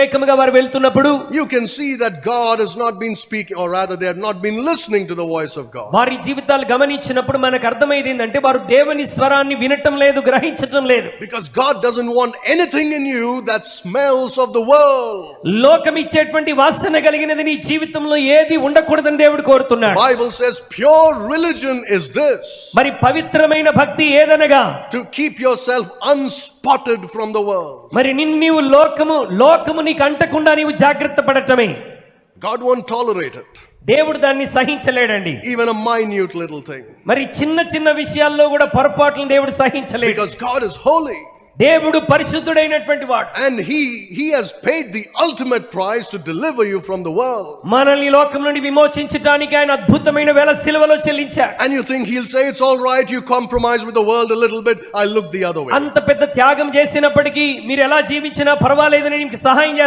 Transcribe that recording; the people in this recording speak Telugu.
ఏకముగా వారు వెళ్తున్నప్పుడు you can see that God has not been speaking, or rather they have not been listening to the voice of God. వారి జీవితాలు గమనించినప్పుడు మనకు అర్థమైంది ఏంటంటే వారు దేవుని స్వరాన్ని వినటం లేదు, గ్రహించటం లేదు. Because God doesn't want anything in you that smells of the world. లోకం ఇచ్చేటువంటి వాసన కలిగినది నీ జీవితంలో ఏది ఉండకూడదని దేవుడు కోరుతున్నాడు. Bible says pure religion is this. మరి పవిత్రమైన భక్తి ఏదనగా To keep yourself unspotted from the world. మరి నీవు లోకము నీకు అంటకుండా నీవు జాగ్రత్త పడటమే. God won't tolerate it. దేవుడు దాన్ని సహించలేడండి. Even a minute little thing. మరి చిన్న విషయాల్లో కూడా పొరపాట్లను దేవుడు సహించలేడు. Because God is holy. దేవుడు పరిశుద్ధుడైనటువంటి వాడు. And he has paid the ultimate price to deliver you from the world. మనల్ని లోకం నుండి విమోచించడానికి ఆయన అద్భుతమైన వెల సిలువలో చెల్లించారు. And you think he'll say it's all right, you compromise with the world a little bit, I'll look the other way. అంత పెద్ద త్యాగం చేసినప్పటికీ మీరు ఎలా జీవించినా పర్వాలేదని నీకు సహాయం చేస్తాను.